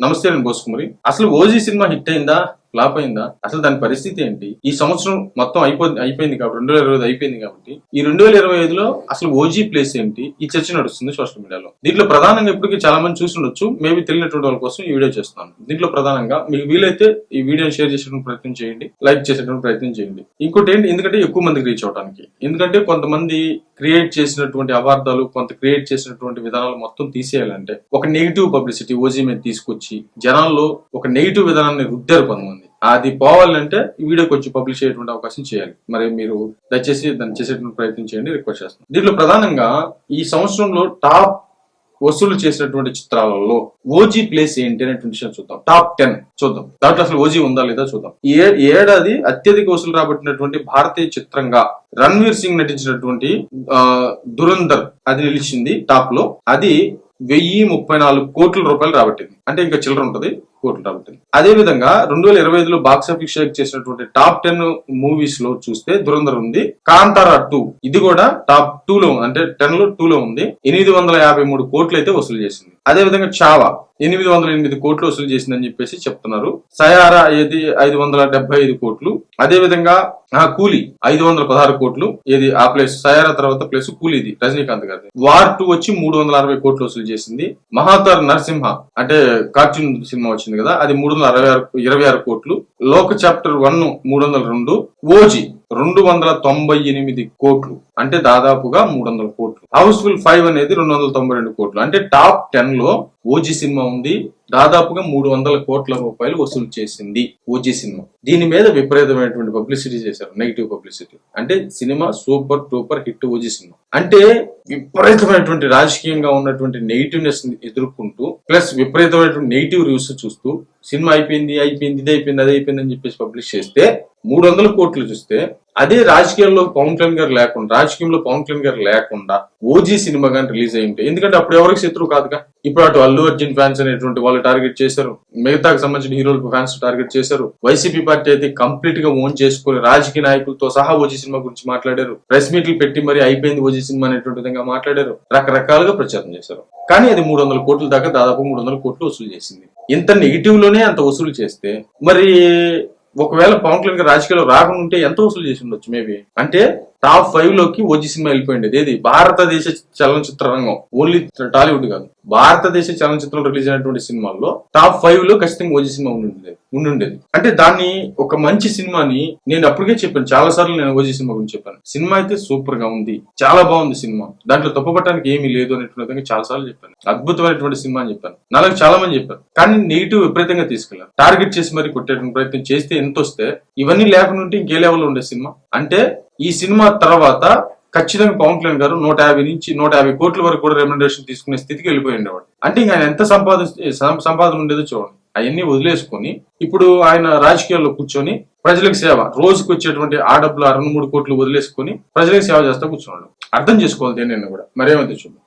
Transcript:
నమస్తే నేను బోసుకుమరి. అసలు ఓజీ సినిమా హిట్ అయిందా, ఫ్లాప్ అయిందా, అసలు దాని పరిస్థితి ఏంటి? ఈ సంవత్సరం మొత్తం అయిపోయింది కాబట్టి 2025 అయిపోయింది కాబట్టి ఈ 2025లో అసలు ఓజీ ప్లేస్ ఏంటి, ఈ చర్చ నడుస్తుంది సోషల్ మీడియాలో. దీంట్లో ప్రధానంగా ఇప్పటికీ చాలా మంది చూసి ఉండొచ్చు, మేబీ తెలియనటువంటి వాళ్ళ కోసం ఈ వీడియో చేస్తున్నాను. దీంట్లో ప్రధానంగా మీకు వీలైతే ఈ వీడియోని షేర్ చేసేటువంటి ప్రయత్నం చేయండి, లైక్ చేసేటువంటి ప్రయత్నం చేయండి. ఇంకోటి ఏంటి, ఎందుకంటే ఎక్కువ మందికి రీచ్ అవడానికి. ఎందుకంటే కొంతమంది క్రియేట్ చేసినటువంటి అవార్డాలు, కొంత క్రియేట్ చేసినటువంటి విధానాలు మొత్తం తీసేయాలంటే ఒక నెగిటివ్ పబ్లిసిటీ ఓజీ మీద తీసుకొచ్చి జనాల్లో ఒక నెగిటివ్ విధానాన్ని రుద్దారు కొంతమంది. అది పోవాలంటే ఈ వీడియో కొంచెం పబ్లిష్ అయ్యేటువంటి అవకాశం చేయాలి. మరి మీరు దయచేసి దాన్ని చేసేటువంటి ప్రయత్నం చేయండి, రిక్వెస్ట్ చేస్తాను. దీంట్లో ప్రధానంగా ఈ సంవత్సరంలో టాప్ వసూలు చేసినటువంటి చిత్రాలలో ఓజీ ప్లేస్ ఏంటి అనేటువంటి విషయం చూద్దాం. టాప్ 10 చూద్దాం. దాంట్లో అసలు ఓజీ ఉందా లేదా చూద్దాం. ఈ ఏడాది అత్యధిక వసూలు రాబట్టినటువంటి భారతీయ చిత్రంగా రణ్వీర్ సింగ్ నటించినటువంటి దురంధర్ అది నిలిచింది టాప్ లో. అది 1034 కోట్ల రూపాయలు రాబట్టింది. అంటే ఇంకా చిల్లర ఉంటది, కోట్లు రాబట్టింది. అదే విధంగా 2025లో బాక్సాఫీస్ షేక్ చేసినటువంటి టాప్ 10 మూవీస్ లో చూస్తే దురంధర్ ఉంది. కాంతారా 2 ఇది కూడా టాప్ 2 లో, అంటే 10 లో 2 లో ఉంది. 853 కోట్లు అయితే వసూలు చేసింది. అదే విధంగా చావా 808 కోట్లు వసూలు చేసిందని చెప్పేసి చెప్తున్నారు. సయారా ఏది 575 కోట్లు. అదే విధంగా కూలీ 516 కోట్లు. ఏది ఆ ప్లేస్ సయారా తర్వాత ప్లేస్ కూలీది రజనీకాంత్ గారి. వార్ 2 వచ్చి 360 కోట్లు వసూలు చేసింది. మహాతర్ నరసింహ అంటే కార్టూన్ సినిమా వచ్చింది కదా, అది 326 కోట్లు. లోక చాప్టర్ 1 302. ఓజీ 298 కోట్లు, అంటే దాదాపుగా 300 కోట్లు. హౌస్ఫుల్ 5 అనేది 292 కోట్లు. అంటే టాప్ 10 లో ఓజీ సినిమా ఉంది. దాదాపుగా 300 కోట్ల రూపాయలు వసూలు చేసింది ఓజీ సినిమా. దీని మీద విపరీతమైనటువంటి పబ్లిసిటీ చేశారు, నెగిటివ్ పబ్లిసిటీ. అంటే cinema super టూపర్ hit OG cinema. అంటే విపరీతమైనటువంటి రాజకీయంగా ఉన్నటువంటి నెగిటివ్నెస్ ఎదుర్కొంటూ, ప్లస్ విపరీతమైనటువంటి నెగిటివ్ రివ్యూస్ చూస్తూ సినిమా అయిపోయింది ఇది అయిపోయింది అది అయిపోయింది అని చెప్పేసి పబ్లిష్ చేస్తే 300 కోట్లు చూస్తే, అదే రాజకీయంలో పవన్ కళ్యాణ్ గారు లేకుండా ఓజీ సినిమా కానీ రిలీజ్ అయి ఉంటే, ఎందుకంటే అప్పుడు ఎవరికి శత్రువు కాదుగా. ఇప్పుడు అటు అల్లు అర్జున్ ఫ్యాన్స్ అనేటువంటి వాళ్ళు టార్గెట్ చేశారు, మిగతాకు సంబంధించిన హీరోల ఫ్యాన్స్ టార్గెట్ చేశారు. వైసీపీ పార్టీ అయితే కంప్లీట్ గా ఓన్ చేసుకుని రాజకీయ నాయకులతో సహా ఓజీ సినిమా గురించి మాట్లాడారు. ప్రెస్ మీట్లు పెట్టి మరి అయిపోయింది ఓజీ సినిమా అనేటువంటి విధంగా మాట్లాడారు. రకరకాలుగా ప్రచారం చేశారు. కానీ అది 300 కోట్ల దాకా, దాదాపు 300 కోట్లు వసూలు చేసింది. ఇంత నెగిటివ్ లోనే అంత వసూలు చేస్తే, మరి ఒకవేళ పవన్ కళ్యాణ్ గారు రాజకీయాల్లో రాకుండా ఉంటే ఎంత వసూలు చేసి ఉండొచ్చు మేబీ. అంటే టాప్ 5 లోకి ఓజీ సినిమా వెళ్ళిపోయింది. ఏది భారతదేశ చలనచిత్ర రంగం, ఓన్లీ టాలీవుడ్ కాదు, భారతదేశ చలనచిత్రం రిలీజ్ అయినటువంటి సినిమాల్లో టాప్ 5 లో ఖచ్చితంగా ఓజీ సినిమా ఉండుండేది. అంటే దాన్ని ఒక మంచి సినిమాని, నేను అప్పటికే చెప్పాను చాలా సార్లు, నేను ఓజీ సినిమా గురించి చెప్పాను. సినిమా అయితే సూపర్ గా ఉంది, చాలా బాగుంది సినిమా, దాంట్లో తప్పుపట్టడానికి ఏమీ లేదు అనేటువంటి విధంగా చాలా సార్లు చెప్పాను. అద్భుతమైనటువంటి సినిమా అని చెప్పాను. నాలుగు చాలా మంది చెప్పారు. కానీ నెగిటివ్ విపరీతంగా తీసుకెళ్లారు. టార్గెట్ చేసి మరి కొట్టేటువంటి ప్రయత్నం చేస్తే ఎంత వస్తే, ఇవన్నీ లేకుండా ఉంటే ఇంకే లెవెల్లో ఉండే సినిమా. అంటే ఈ సినిమా తర్వాత ఖచ్చితంగా పవన్ కళ్యాణ్ గారు 150 నుంచి 150 కోట్ల వరకు కూడా రెమ్యునరేషన్ తీసుకునే స్థితికి వెళ్ళిపోయి ఉండేవాడు. అంటే ఇంకా ఆయన ఎంత సంపాదన ఉండేదో చూడండి. అవన్నీ వదిలేసుకొని ఇప్పుడు ఆయన రాజకీయాల్లో కూర్చొని ప్రజలకు సేవ, రోజుకు వచ్చేటువంటి ఆ డబ్బులు 2-3 కోట్లు వదిలేసుకొని ప్రజలకు సేవ చేస్తా కూర్చున్నాడు. అర్థం చేసుకోవాలి దేనిని కూడా. మరేమైతే చూద్దాం.